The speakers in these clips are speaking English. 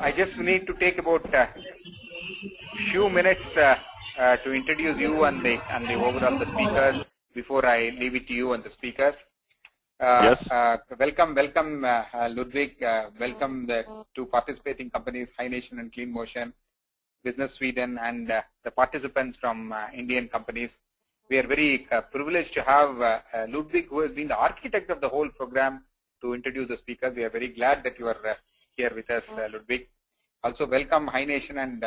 I just need to take about few minutes to introduce you and the overall the speakers before I leave it to you and the speakers. Yes. Welcome, Ludwig. Welcome the two participating companies, High Nation and Clean Motion, Business Sweden, and the participants from Indian companies. We are very privileged to have Ludwig, who has been the architect of the whole program, to introduce the speakers. We are very glad that you are here with us, Ludwig. Also welcome High Nation and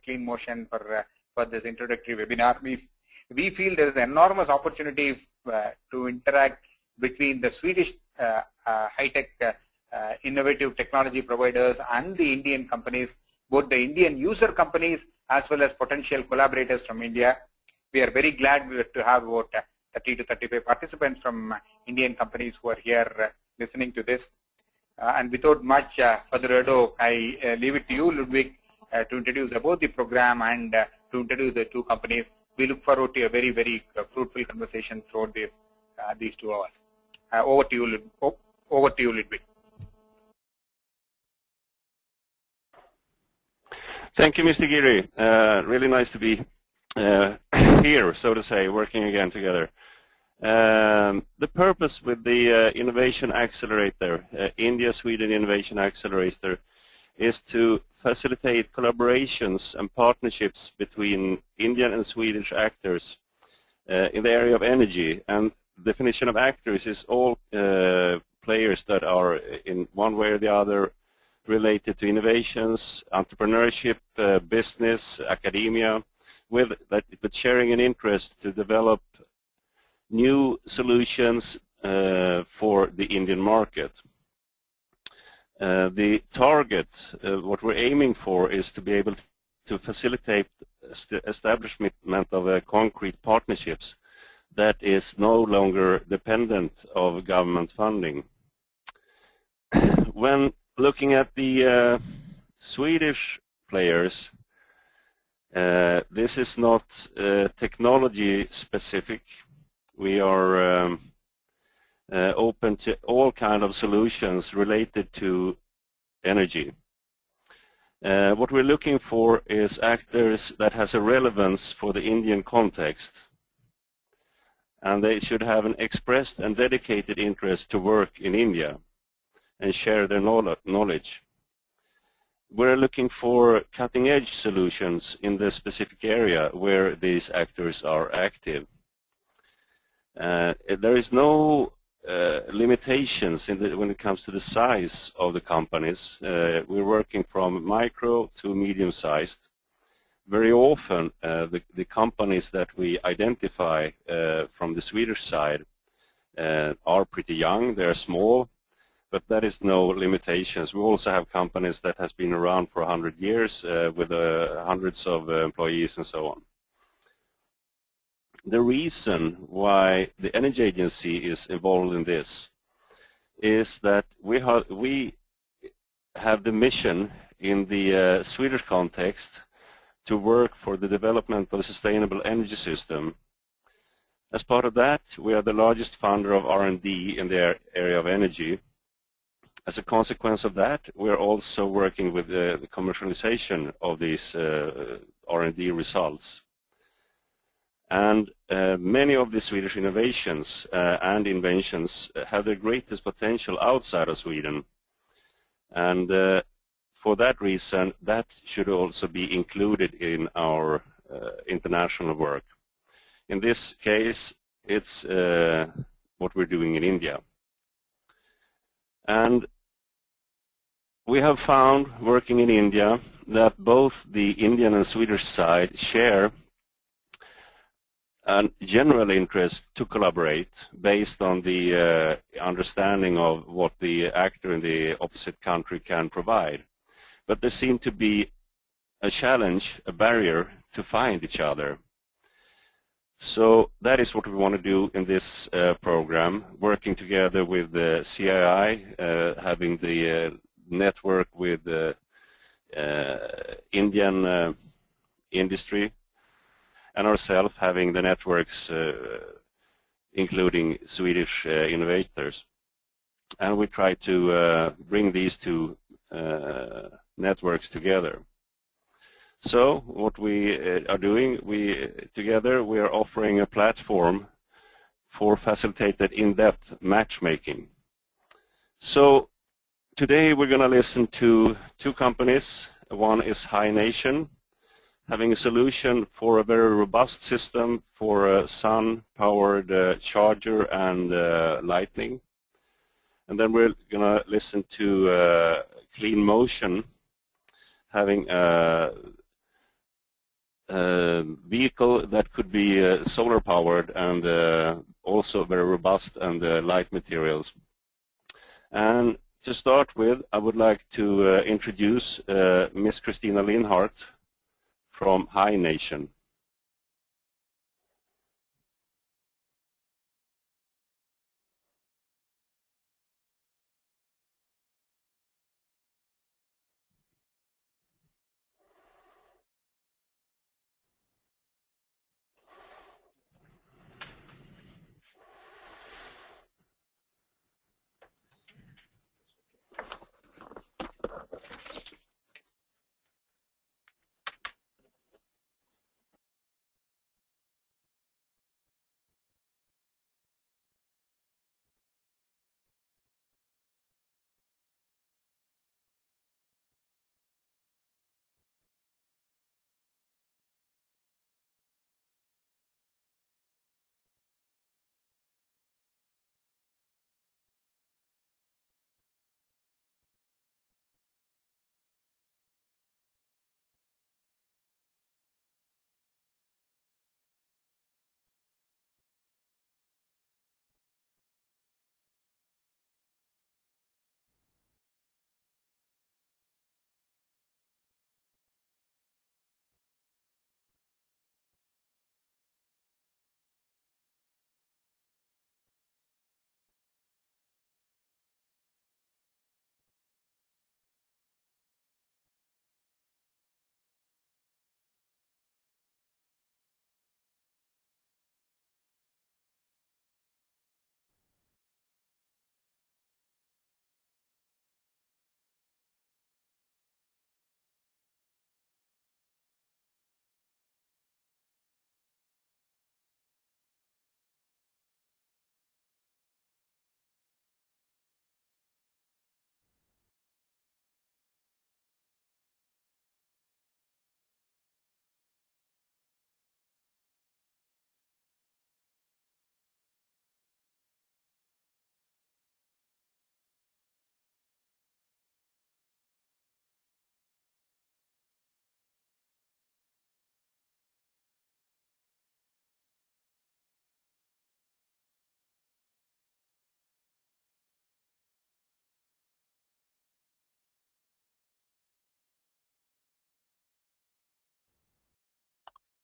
Clean Motion for this introductory webinar. We feel there is an enormous opportunity to interact between the Swedish high-tech innovative technology providers and the Indian companies, both the Indian user companies as well as potential collaborators from India. We are very glad to have about 30 to 35 participants from Indian companies who are here listening to this. And without much further ado, I leave it to you, Ludwig, to introduce about the program and to introduce the two companies. We look forward to a very, very fruitful conversation throughout these 2 hours. Over to you, Ludwig. Thank you, Mr. Giri. Really nice to be here, so to say, working again together. The purpose with the Innovation Accelerator, India-Sweden Innovation Accelerator, is to facilitate collaborations and partnerships between Indian and Swedish actors in the area of energy. And the definition of actors is all players that are in one way or the other related to innovations, entrepreneurship, business, academia, with sharing an interest to develop new solutions for the Indian market. The target, what we're aiming for, is to be able to facilitate establishment of concrete partnerships that is no longer dependent of government funding. When looking at the Swedish players, this is not technology specific. We are open to all kinds of solutions related to energy. What we're looking for is actors that has a relevance for the Indian context, and they should have an expressed and dedicated interest to work in India and share their knowledge. We're looking for cutting-edge solutions in the specific area where these actors are active. There is no limitations when it comes to the size of the companies. We're working from micro to medium-sized. Very often, the companies that we identify from the Swedish side are pretty young. They're small, but that is no limitations. We also have companies that has been around for 100 years with hundreds of employees and so on. The reason why the Energy Agency is involved in this is that we have the mission in the Swedish context to work for the development of a sustainable energy system. As part of that, we are the largest funder of R&D in the area of energy. As a consequence of that, we are also working with the commercialization of these R&D results. And many of the Swedish innovations and inventions have their greatest potential outside of Sweden. And for that reason, that should also be included in our international work. In this case, it's what we're doing in India. And we have found, working in India, that both the Indian and Swedish side share a general interest to collaborate based on the understanding of what the actor in the opposite country can provide. But there seemed to be a challenge, a barrier to find each other. So that is what we want to do in this program, working together with the CII, having the network with the Indian industry, and ourselves having the networks including Swedish innovators. And we try to bring these two networks together. So what we are doing, together we are offering a platform for facilitated in-depth matchmaking. So today we're going to listen to two companies. One is HyNation, having a solution for a very robust system for a sun-powered charger and lighting. And then we're going to listen to Clean Motion, having a vehicle that could be solar powered and also very robust and light materials. And to start with, I would like to introduce Ms. Christina Linhart from HyNation.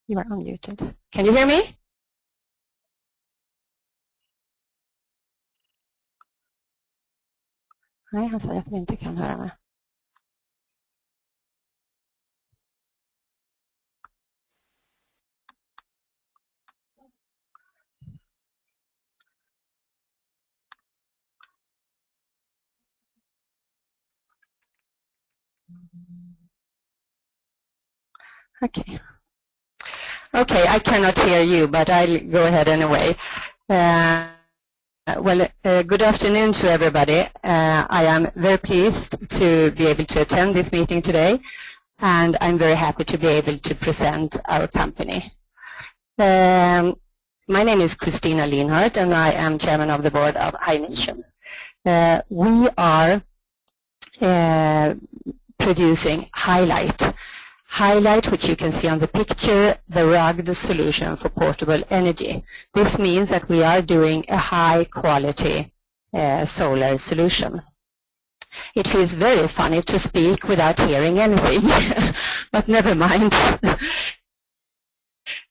You are unmuted. Can you hear me? Nej, han säger att vi inte kan höra mig. Okay. Okay, I cannot hear you, but I'll go ahead anyway. Good afternoon to everybody. I am very pleased to be able to attend this meeting today, and I'm very happy to be able to present our company. My name is Christina Linhart, and I am chairman of the board of HyNation. We are producing Highlight, which you can see on the picture, the rugged solution for portable energy. This means that we are doing a high-quality solar solution. It feels very funny to speak without hearing anything, but never mind.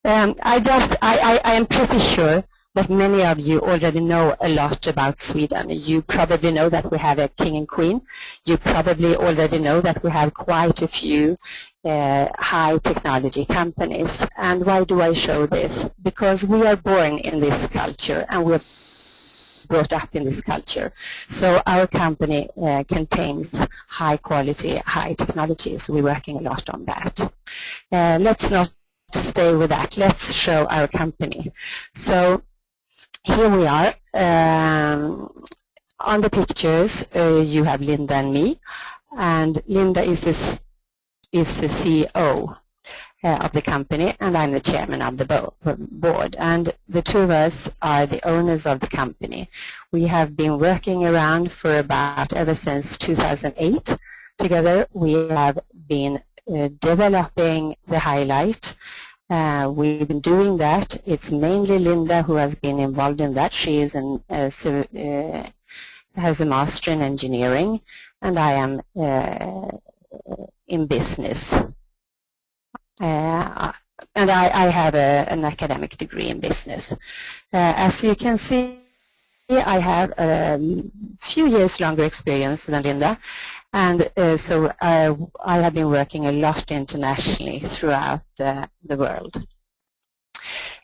I am pretty sure that many of you already know a lot about Sweden. You probably know that we have a king and queen. You probably already know that we have quite a few high technology companies. And why do I show this? Because we are born in this culture, and we're brought up in this culture. So our company contains high quality, high technology, so we're working a lot on that. Let's not stay with that. Let's show our company. So here we are. On the pictures, you have Linda and me, and Linda is the CEO of the company, and I'm the chairman of the board. And the two of us are the owners of the company. We have been working around for about ever since 2008. Together, we have been developing the Highlight. We've been doing that. It's mainly Linda who has been involved in that. She is has a master in engineering, and I am in business. And I have an academic degree in business. As you can see, I have a few years longer experience than Linda, and so I have been working a lot internationally throughout the world.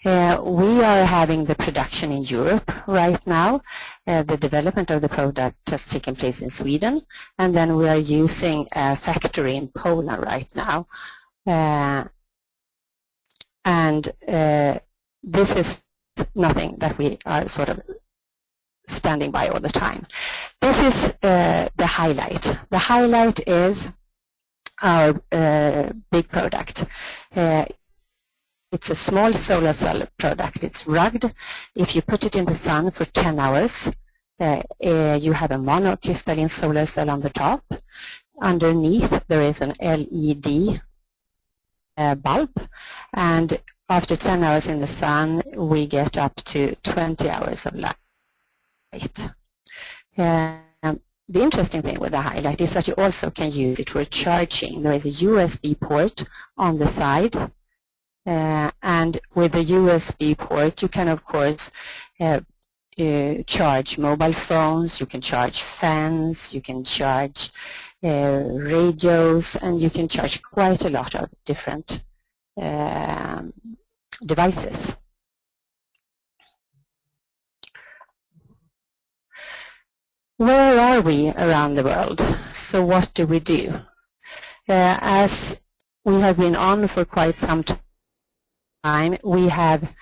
We are having the production in Europe right now. The development of the product has taken place in Sweden, and then we are using a factory in Poland right now. This is nothing that we are sort of standing by all the time. This is the Highlight. The Highlight is our big product. It's a small solar cell product. It's rugged. If you put it in the sun for 10 hours, you have a monocrystalline solar cell on the top. Underneath, there is an LED bulb, and after 10 hours in the sun, we get up to 20 hours of light. The interesting thing with the Highlight is that you also can use it for charging. There is a USB port on the side. And with the USB port, you can, of course, charge mobile phones, you can charge fans, you can charge radios, and you can charge quite a lot of different devices. Where are we around the world? So what do we do? As we have been on for quite some time, we have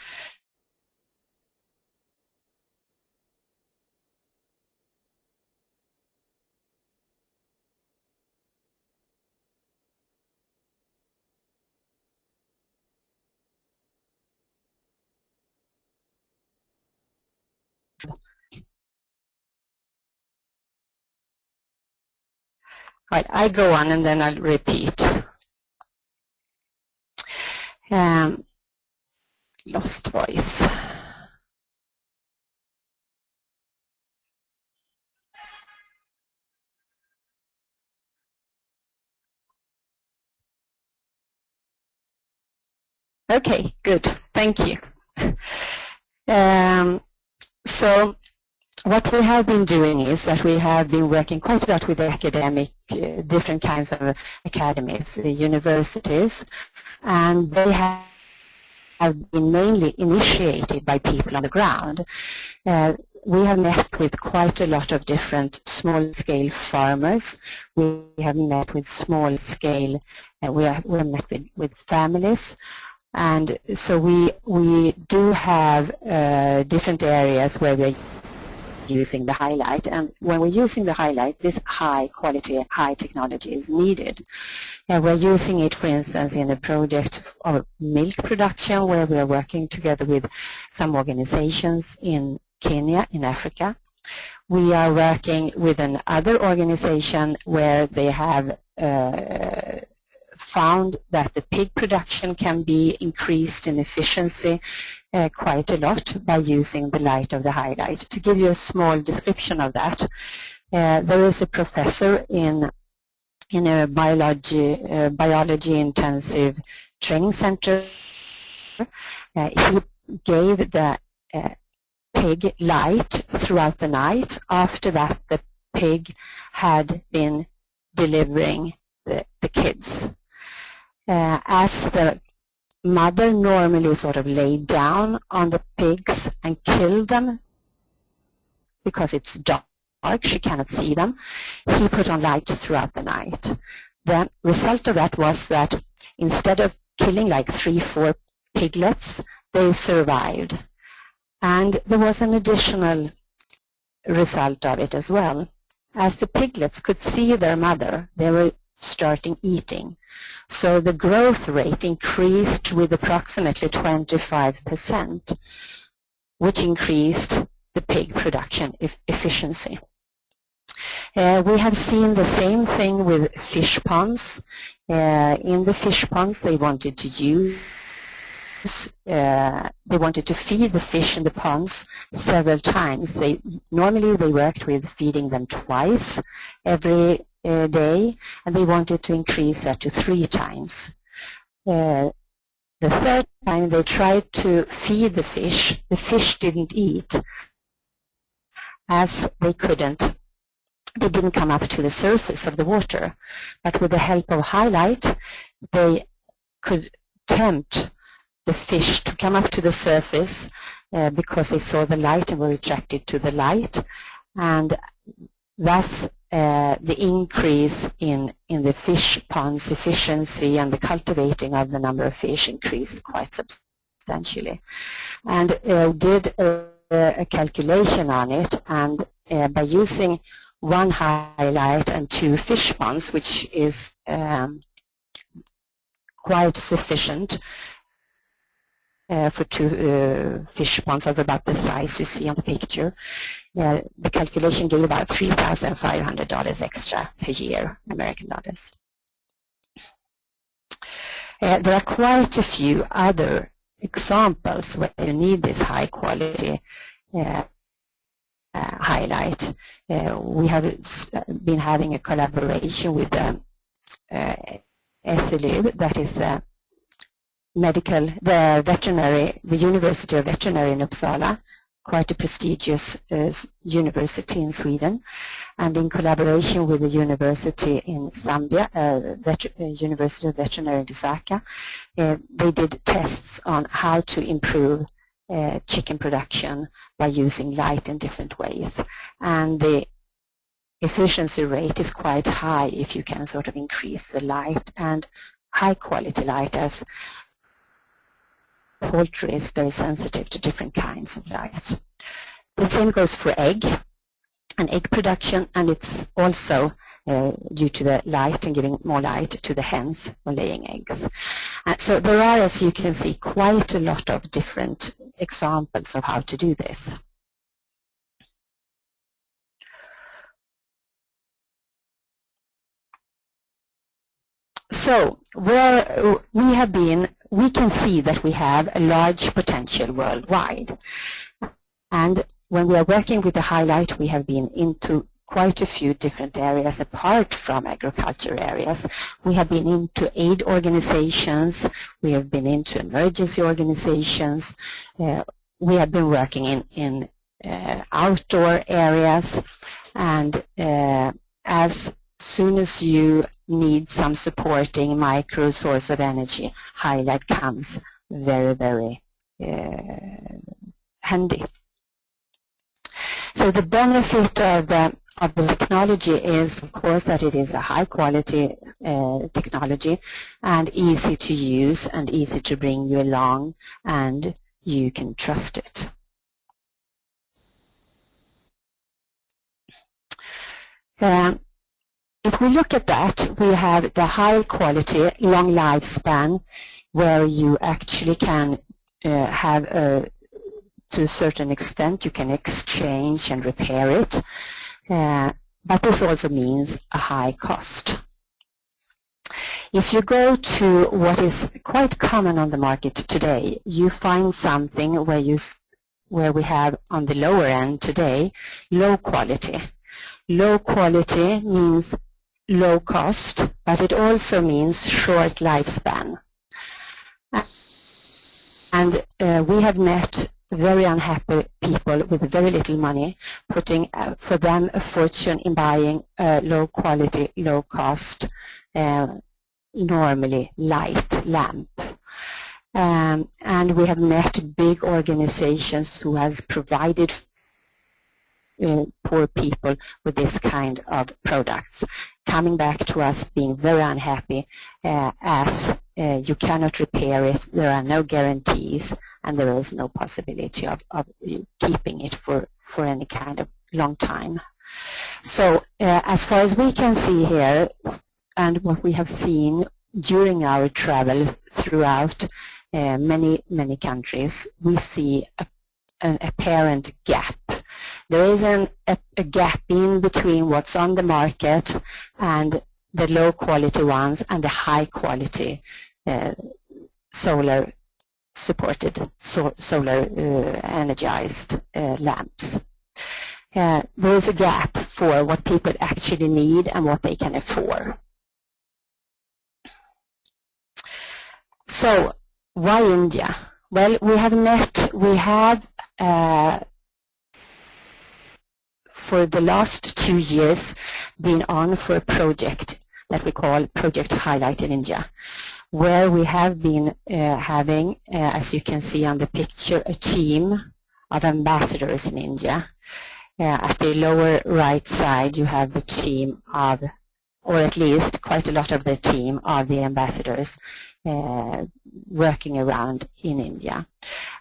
Right, I go on and then I'll repeat. Lost voice. Okay, good. Thank you. So what we have been doing is that we have been working quite a lot with academic, different kinds of academies, universities, and they have been mainly initiated by people on the ground. We have met with quite a lot of different small-scale farmers. We have met with small-scale, we have met with families. And so we do have different areas where we're using the Highlight, and when we're using the Highlight, this high quality, high technology is needed. We're using it, for instance, in a project of milk production where we are working together with some organizations in Kenya, in Africa. We are working with another organization where they have found that the pig production can be increased in efficiency quite a lot by using the light of the Highlight. To give you a small description of that, there is a professor in a biology intensive training center. He gave the pig light throughout the night. After that, the pig had been delivering the kids. As the mother normally sort of laid down on the pigs and killed them because it's dark, she cannot see them. He put on light throughout the night. The result of that was that instead of killing like 3-4 piglets, they survived. And there was an additional result of it as well. As the piglets could see their mother, they were starting eating. So the growth rate increased with approximately 25%, which increased the pig production efficiency. We have seen the same thing with fish ponds. In the fish ponds, they wanted to feed the fish in the ponds several times. Normally they worked with feeding them twice every day, and they wanted to increase that to 3 times. The third time they tried to feed the fish didn't eat, as they didn't come up to the surface of the water. But with the help of highlight, they could tempt the fish to come up to the surface because they saw the light and were attracted to the light, and thus the increase in the fish pond's efficiency and the cultivating of the number of fish increased quite substantially. And did a calculation on it, and by using 1 highlight and 2 fish ponds, which is quite sufficient for 2 fish ponds of about the size you see on the picture. The calculation gave about $3,500 extra per year, American dollars. There are quite a few other examples where you need this high quality highlight. We have been having a collaboration with the SLU, that is the University of Veterinary in Uppsala, quite a prestigious university in Sweden, and in collaboration with the university in Zambia, University of Veterinary in Lusaka, they did tests on how to improve chicken production by using light in different ways. And the efficiency rate is quite high if you can sort of increase the light, and high quality light, as poultry is very sensitive to different kinds of light. The same goes for egg production, and it's also due to the light and giving more light to the hens when laying eggs. So there are, as you can see, quite a lot of different examples of how to do this. So where we have been, we can see that we have a large potential worldwide. And when we are working with the highlight, we have been into quite a few different areas apart from agriculture areas. We have been into aid organizations, we have been into emergency organizations, we have been working in outdoor areas, and as soon as you need some supporting micro source of energy, highlight comes very, very handy. So the benefit of the technology is, of course, that it is a high quality technology and easy to use and easy to bring you along, and you can trust it. If we look at that, we have the high quality, long lifespan, where you actually can have to a certain extent, you can exchange and repair it. But this also means a high cost. If you go to what is quite common on the market today, you find something where we have on the lower end today, low quality. Low quality means low cost, but it also means short lifespan. And we have met very unhappy people with very little money, putting for them a fortune in buying a low quality, low cost, normally light lamp. And we have met big organizations who has provided poor people with this kind of products, coming back to us being very unhappy as you cannot repair it, there are no guarantees, and there is no possibility of keeping it for any kind of long time. So as far as we can see here, and what we have seen during our travel throughout many countries, we see an apparent gap. There is a gap in between what's on the market and the low quality ones and the high quality solar supported, solar energized lamps. There is a gap for what people actually need and what they can afford. So why India? Well, we have for the last 2 years been on for a project that we call Project Highlight in India, where we have been having, as you can see on the picture, a team of ambassadors in India. At the lower right side you have the team of, or at least quite a lot of the team of the ambassadors working around in India.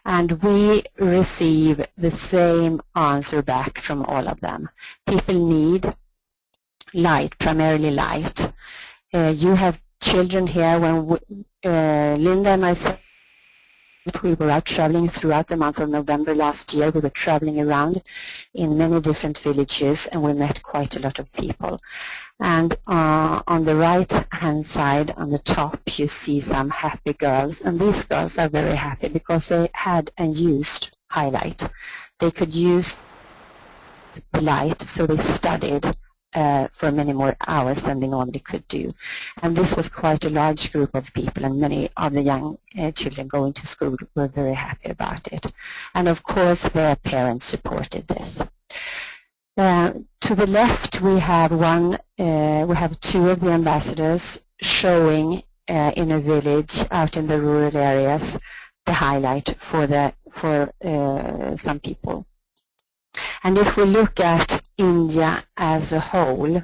And we receive the same answer back from all of them. People need light, primarily light. You have children here. When Linda and myself, we were out traveling throughout the month of November last year. We were traveling around in many different villages, and we met quite a lot of people. And on the right-hand side, on the top, you see some happy girls. And these girls are very happy because they had and used highlight. They could use the light, so they studied for many more hours than they normally could do. And this was quite a large group of people, and many of the young children going to school were very happy about it. And of course their parents supported this. To the left we have two of the ambassadors showing in a village out in the rural areas the highlight for some people. And if we look at India as a whole,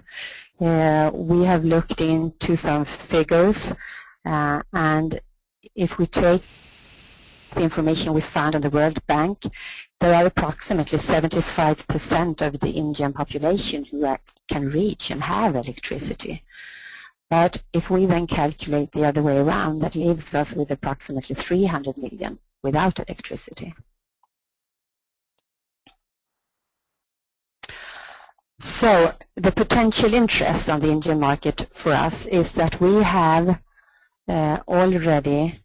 we have looked into some figures, and if we take the information we found on the World Bank, there are approximately 75% of the Indian population who can reach and have electricity. But if we then calculate the other way around, that leaves us with approximately 300 million without electricity. So the potential interest on the Indian market for us is that we have already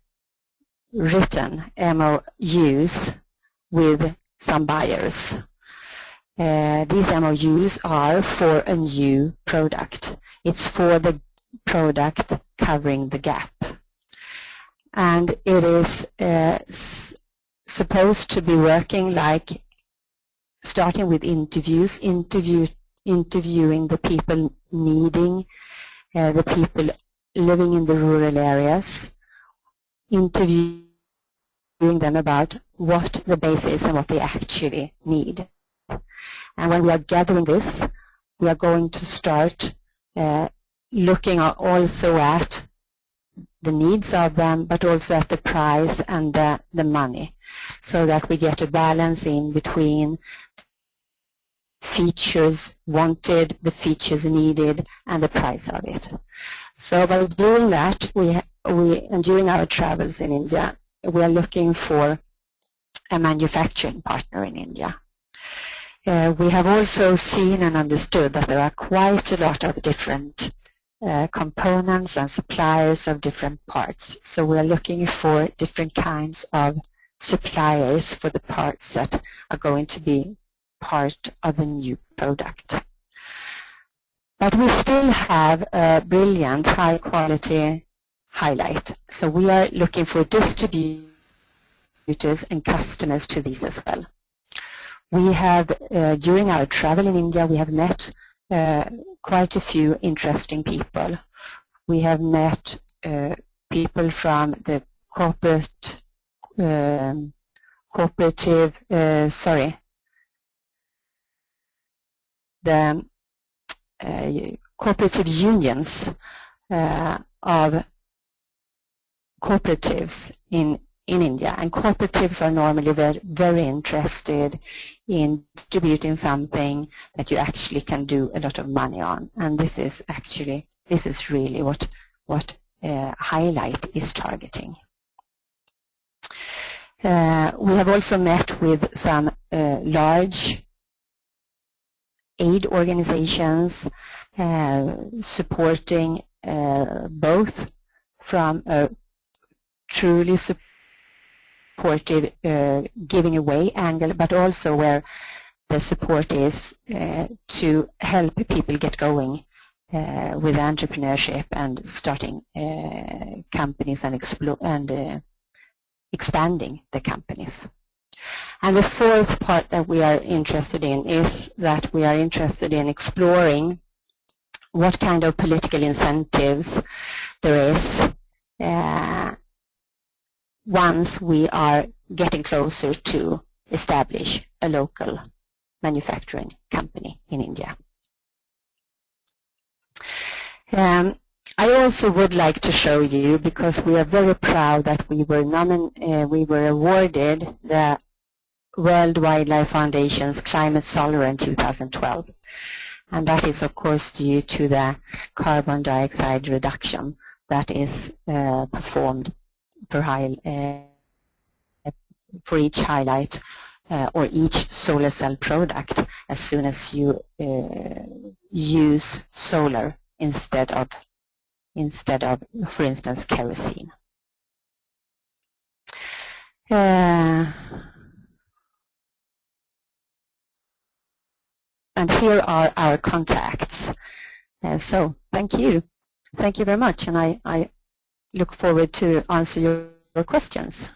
written MOUs with some buyers. These MOUs are for a new product. It's for the product covering the gap. And it is supposed to be working like starting with interviews, interviewing the people needing, the people living in the rural areas, interviewing them about what the base is and what they actually need. And when we are gathering this, we are going to start looking also at the needs of them, but also at the price and the money, so that we get a balance in between features wanted, the features needed, and the price of it. So by doing that, and during our travels in India, we are looking for a manufacturing partner in India. We have also seen and understood that there are quite a lot of different components and suppliers of different parts. So we are looking for different kinds of suppliers for the parts that are going to be part of the new product. But we still have a brilliant, high-quality highlight. So we are looking for distributors and customers to these as well. We have, during our travel in India, we have met quite a few interesting people. We have met people from the the cooperative unions of cooperatives in India, and cooperatives are normally very interested in distributing something that you actually can do a lot of money on, and this is really what Highlight is targeting. We have also met with some large aid organizations supporting both from a truly supportive giving away angle, but also where the support is to help people get going with entrepreneurship and starting companies and expanding the companies. And the fourth part that we are interested in is that we are interested in exploring what kind of political incentives there is once we are getting closer to establish a local manufacturing company in India. I also would like to show you, because we are very proud that we were awarded the World Wildlife Foundation's Climate Solar in 2012. And that is, of course, due to the carbon dioxide reduction that is performed for each Highlight or each solar cell product as soon as you use solar instead of, for instance, kerosene. And here are our contacts. So thank you. Thank you very much, and I look forward to answer your questions.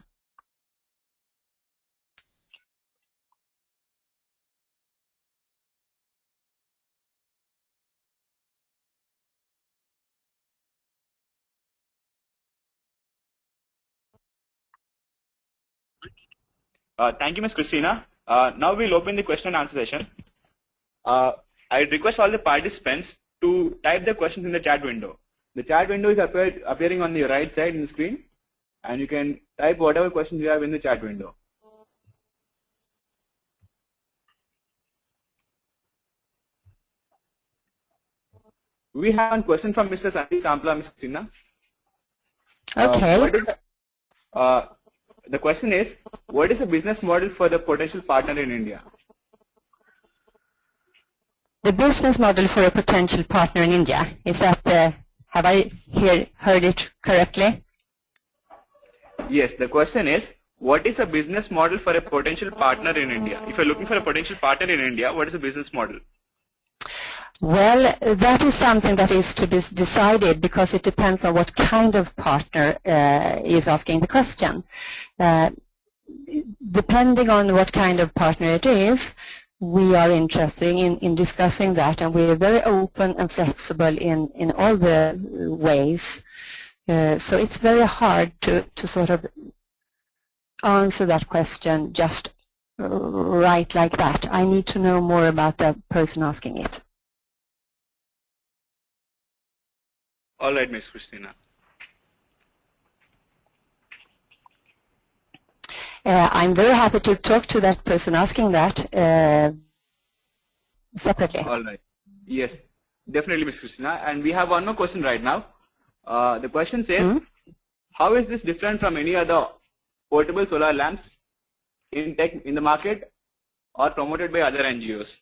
Thank you, Ms. Christina. Now we'll open the question and answer session. I request all the participants to type their questions in the chat window. The chat window is appearing on the right side in the screen, and you can type whatever questions you have in the chat window. We have one question from Mr. Sandeep Sampla, Ms. Christina. Okay. The question is, what is the business model for the potential partner in India? The business model for a potential partner in India, is that have I heard it correctly? Yes, the question is, what is a business model for a potential partner in India? If you're looking for a potential partner in India, what is the business model? Well, that is something that is to be decided, because it depends on what kind of partner is asking the question. Depending on what kind of partner it is, we are interested in discussing that, and we are very open and flexible in all the ways. So it's very hard to sort of answer that question just right like that. I need to know more about the person asking it. All right, Ms. Christina. I'm very happy to talk to that person asking that separately. All right. Yes, definitely, Ms. Christina. And we have one more question right now. The question says, how is this different from any other portable solar lamps in the market or promoted by other NGOs?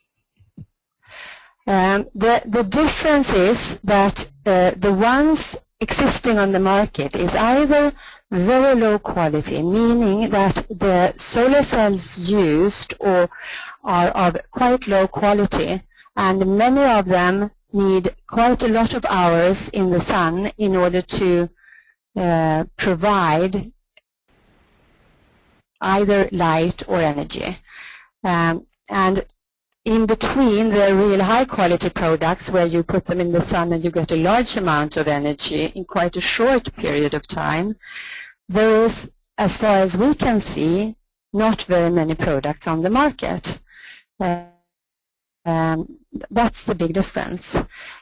The difference is that the ones existing on the market is either very low quality, meaning that the solar cells used are of quite low quality, and many of them need quite a lot of hours in the sun in order to provide either light or energy. And in between the real high quality products, where you put them in the sun and you get a large amount of energy in quite a short period of time, there is, as far as we can see, not very many products on the market. That's the big difference.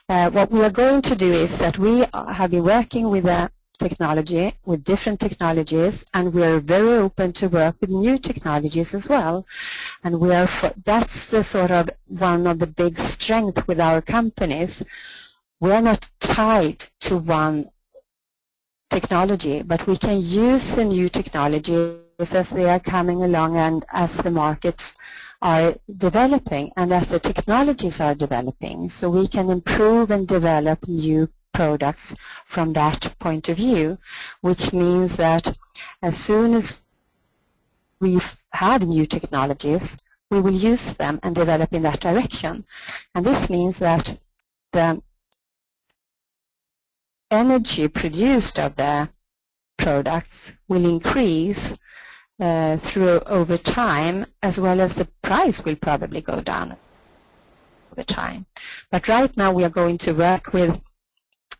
What we are going to do is that we have been working with a technology, with different technologies, and we are very open to work with new technologies as well. And that's the sort of one of the big strengths with our companies. We are not tied to one technology, but we can use the new technologies as they are coming along and as the markets are developing and as the technologies are developing. So we can improve and develop new products from that point of view, which means that as soon as we've had new technologies, we will use them and develop in that direction. And this means that the energy produced of the products will increase over time, as well as the price will probably go down over time. But right now we are going to work with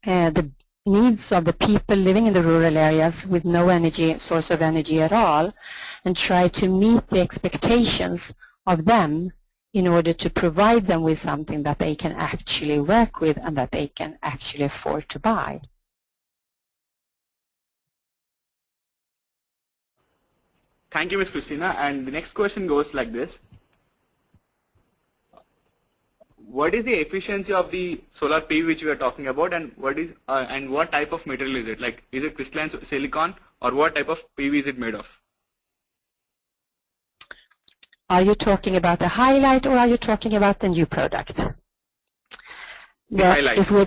the needs of the people living in the rural areas with no source of energy at all, and try to meet the expectations of them in order to provide them with something that they can actually work with and that they can actually afford to buy. Thank you, Ms. Christina. And the next question goes like this. What is the efficiency of the solar PV which we are talking about, and what type of material is it? Like, is it crystalline silicon, or what type of PV is it made of? Are you talking about the highlight, or are you talking about the new product? The highlight. If we're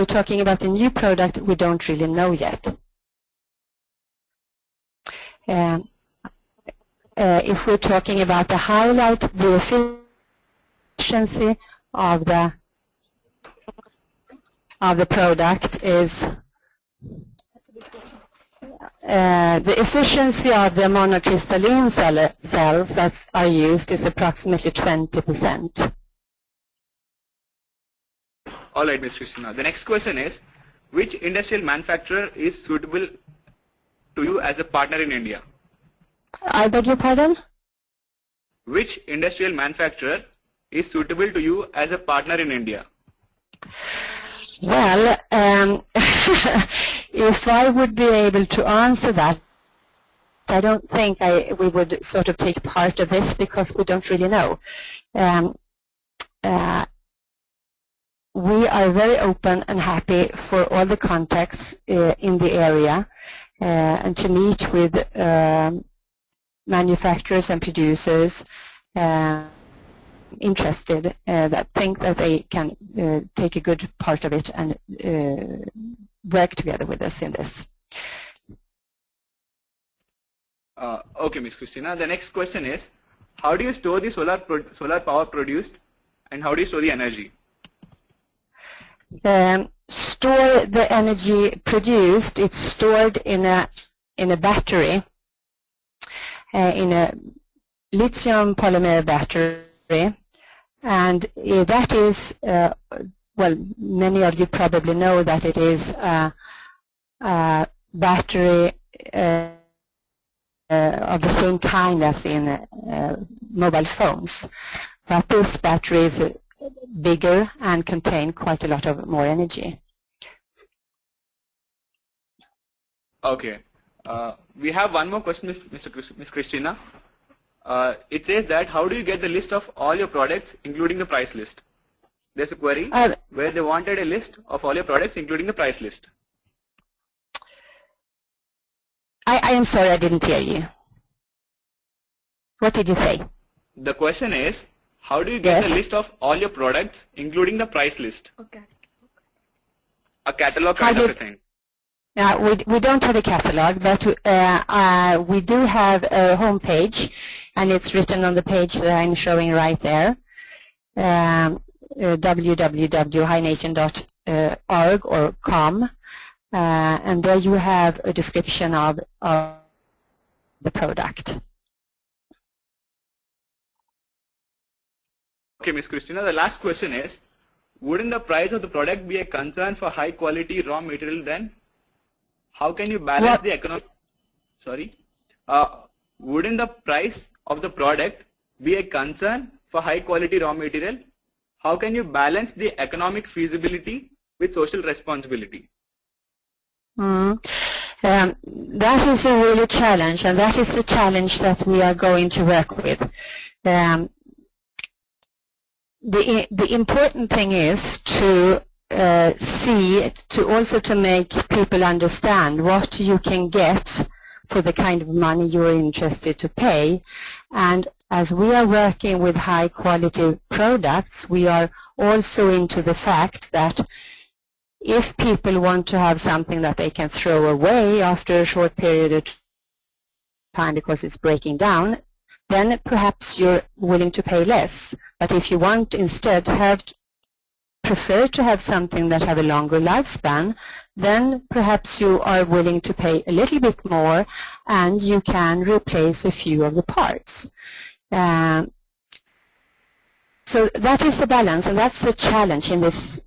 talking about the new product, we don't really know yet. If we're talking about the highlight, the efficiency of the product is the efficiency of the monocrystalline cells that are used is approximately 20%. All right, Ms. Christina. The next question is, which industrial manufacturer is suitable to you as a partner in India? I beg your pardon? Which industrial manufacturer is suitable to you as a partner in India? Well, if I would be able to answer that, I don't think we would sort of take part of this because we don't really know. We are very open and happy for all the contacts in the area and to meet with manufacturers and producers interested that think that they can take a good part of it and work together with us in this. Okay, Ms. Christina. The next question is, how do you store the solar power produced, and how do you store the energy? Store the energy produced. It's stored in a battery, in a lithium polymer battery, and that is well, many of you probably know that it is a battery of the same kind as in mobile phones, but this battery is bigger and contain quite a lot of more energy. Okay. We have one more question, Ms. Christina. It says that, how do you get the list of all your products, including the price list? There's a query where they wanted a list of all your products, including the price list. I am sorry, I didn't hear you. What did you say? The question is, how do you get the list of all your products, including the price list? Okay. A catalog kind of a thing. We don't have a catalog, but we do have a home page, and it's written on the page that I'm showing right there, www.hination.org or com, and there you have a description of the product. Okay, Ms. Christina, the last question is, wouldn't the price of the product be a concern for high quality raw material then? How can you balance the economic? Sorry, wouldn't the price of the product be a concern for high quality raw material, how can you balance the economic feasibility with social responsibility? That is a real challenge, and that is the challenge that we are going to work with. The important thing is to to make people understand what you can get for the kind of money you're interested to pay. And as we are working with high quality products, we are also into the fact that if people want to have something that they can throw away after a short period of time because it's breaking down, then perhaps you're willing to pay less. But if you want instead prefer to have something that have a longer lifespan, then perhaps you are willing to pay a little bit more and you can replace a few of the parts. So that is the balance, and that's the challenge in this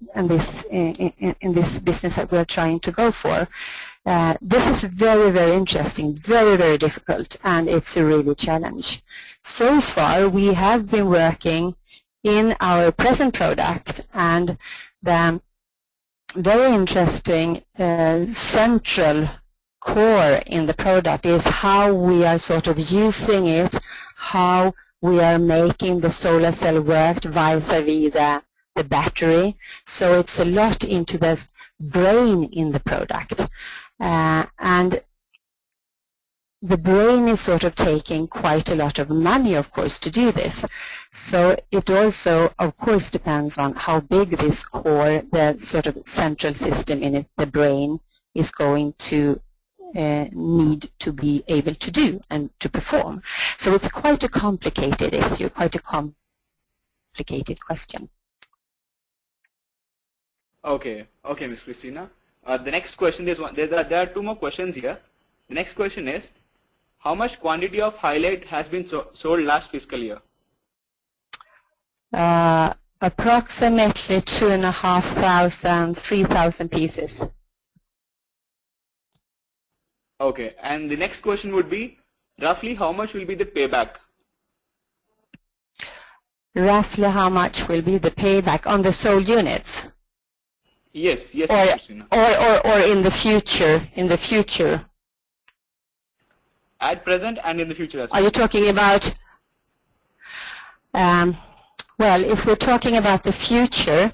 business that we're trying to go for. This is very, very interesting, very, very difficult, and it's a really challenge. So far, we have been working in our present product, and the very interesting central core in the product is how we are sort of using it, how we are making the solar cell work vis-a-vis the battery. So it's a lot into the brain in the product. And the brain is sort of taking quite a lot of money, of course, to do this. So it also, of course, depends on how big this core, the sort of central system in it, the brain, is going to need to be able to do and to perform. So it's quite a complicated issue, quite a complicated question. Okay, Ms. Christina. The next question is there are two more questions here. The next question is, how much quantity of Hi-Lite has been sold last fiscal year? Approximately 2,500, 3,000 pieces. Okay, and the next question would be, roughly how much will be the payback? Roughly how much will be the payback on the sold units? Yes, Christina. Or in the future, At present and in the future as well. Are you talking about, well, if we're talking about the future,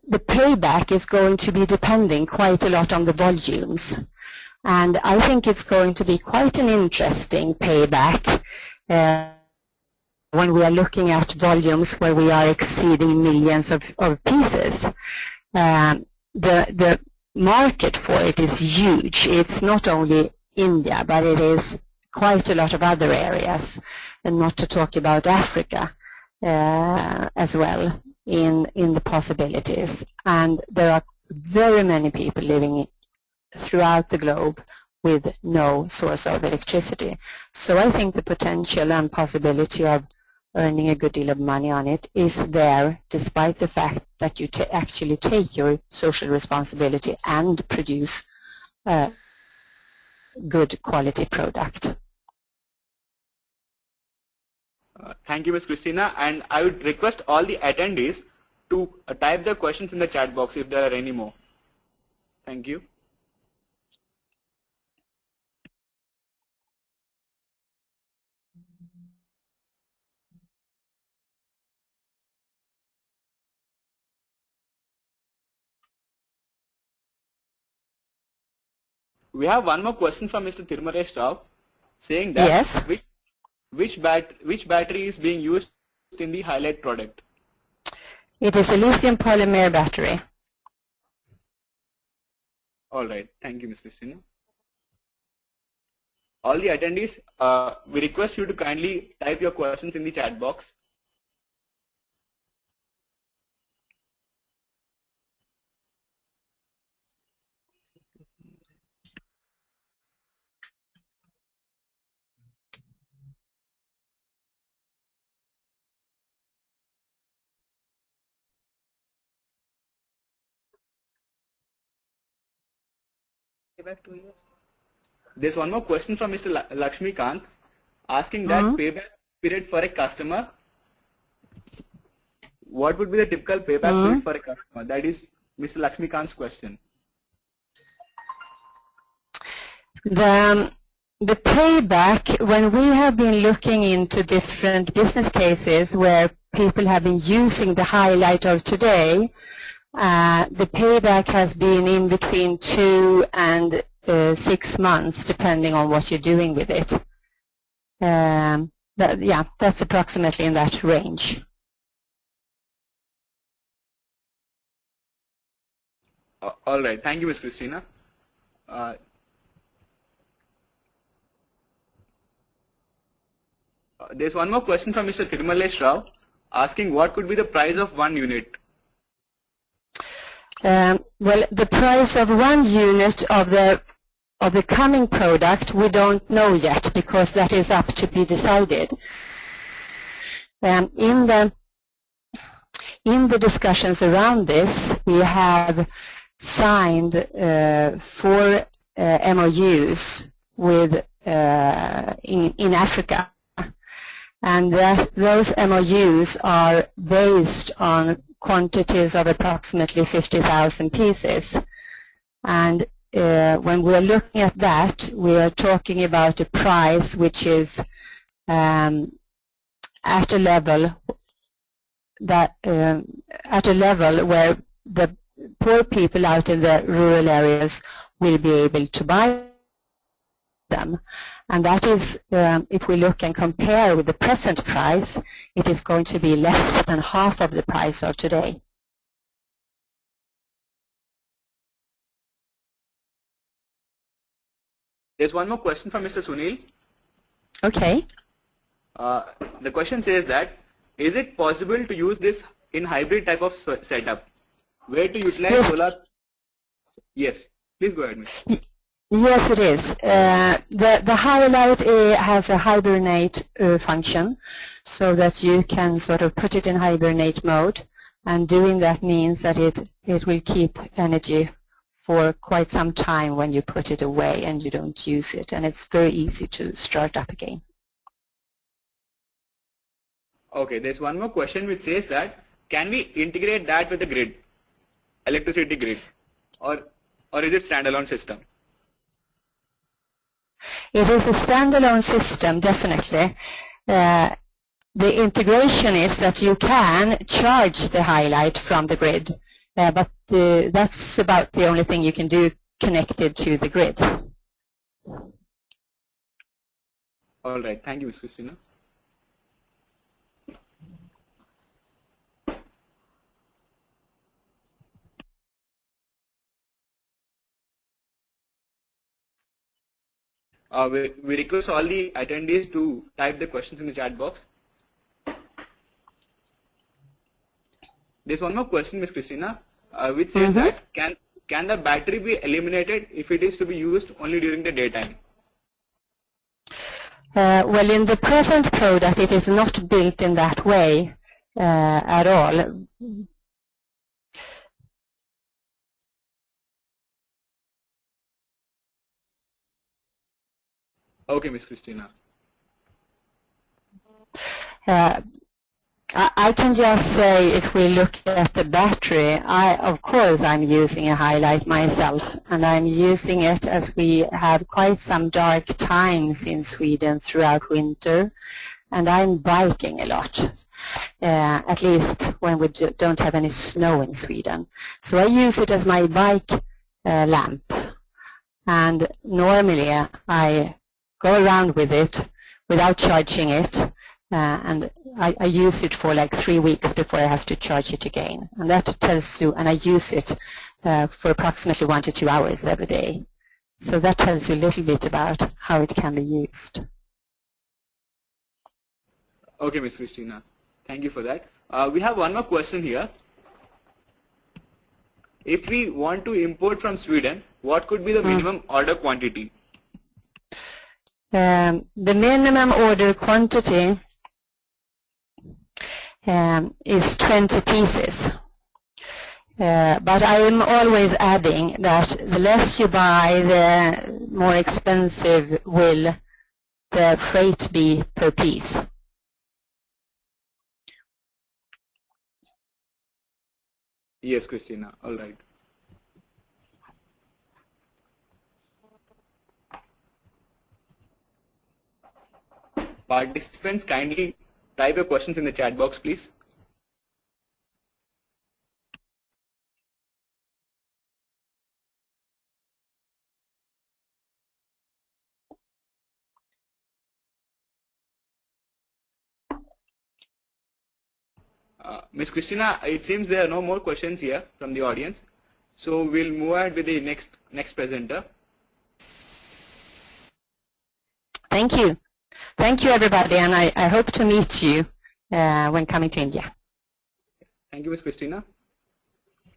the payback is going to be depending quite a lot on the volumes. And I think it's going to be quite an interesting payback when we are looking at volumes where we are exceeding millions of pieces. The market for it is huge. It's not only India, but it is quite a lot of other areas, and not to talk about Africa as well in the possibilities. And there are very many people living throughout the globe with no source of electricity. So I think the potential and possibility of earning a good deal of money on it is there, despite the fact that you actually take your social responsibility and produce a good quality product. Thank you, Ms. Christina, and I would request all the attendees to type their questions in the chat box if there are any more. Thank you. We have one more question from Mr. Tirmaresh Rao, saying that yes. Which battery is being used in the Hi-Lite product? It is a lithium polymer battery. All right. Thank you, Ms. Christina. All the attendees, we request you to kindly type your questions in the chat box. There's one more question from Mr. Lakshmikant asking that payback period for a customer? What would be the typical payback period for a customer? That is Mr. Lakshmikant's question. The payback, when we have been looking into different business cases where people have been using the highlight of today, the payback has been in between 2 and 6 months, depending on what you're doing with it. That's approximately in that range. All right. Thank you, Ms. Christina. There's one more question from Mr. Thirumalesh Rao asking what could be the price of 1 unit? Well, the price of 1 unit of the coming product we don't know yet, because that is up to be decided. In the discussions around this, we have signed 4 MOUs with in Africa. And those MOUs are based on quantities of approximately 50,000 pieces. And when we are looking at that, we are talking about a price which is at a level where the poor people out in the rural areas will be able to buy them. And that is, if we look and compare with the present price, it is going to be less than half of the price of today. There's one more question from Mr. Sunil. Okay. The question says that, is it possible to use this in hybrid type of setup, where to utilize solar? Yes, please go ahead, Ms. Yes, it is. The highlight has a hibernate function, so that you can sort of put it in hibernate mode, and doing that means that it will keep energy for quite some time when you put it away and you don't use it, and it's very easy to start up again. Okay, there's one more question which says that, can we integrate that with the grid, electricity grid, or is it standalone system? It is a standalone system, definitely. The integration is that you can charge the highlight from the grid, but that's about the only thing you can do connected to the grid. All right, thank you, Ms. Christina. We request all the attendees to type the questions in the chat box. There's one more question, Ms. Christina, which says that can the battery be eliminated if it is to be used only during the daytime? Well, in the present product, it is not built in that way at all. Okay, Ms. Christina. I can just say, if we look at the battery, of course I'm using a highlight myself, and I'm using it as we have quite some dark times in Sweden throughout winter, and I'm biking a lot, at least when we don't have any snow in Sweden. So I use it as my bike lamp, and normally I go around with it without charging it, and I use it for like 3 weeks before I have to charge it again. And that tells you, and I use it for approximately 1 to 2 hours every day. So that tells you a little bit about how it can be used. Okay, Ms. Christina. Thank you for that. We have one more question here. If we want to import from Sweden, what could be the minimum order quantity? The minimum order quantity is 20 pieces. But I am always adding that the less you buy, the more expensive will the freight be per piece. Yes, Christina. All right. Participants, kindly type your questions in the chat box, please. Ms. Christina, it seems there are no more questions here from the audience. So we'll move ahead with the next presenter. Thank you. Thank you, everybody, and I hope to meet you when coming to India. Thank you, Ms. Christina.